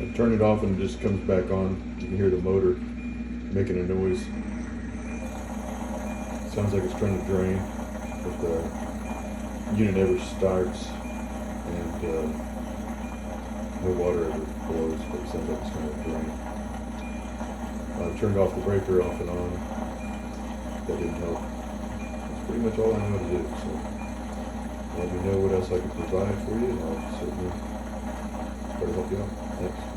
I turn it off and it just comes back on. You can hear the motor making a noise. Sounds like it's trying to drain, but the unit never starts and no water ever flows, but it sounds like it's trying to drain. I turned off the breaker off and on. That didn't help. That's pretty much all I know how to do. So let me know what else I can provide for you, and I'll certainly try to help you out. Thanks.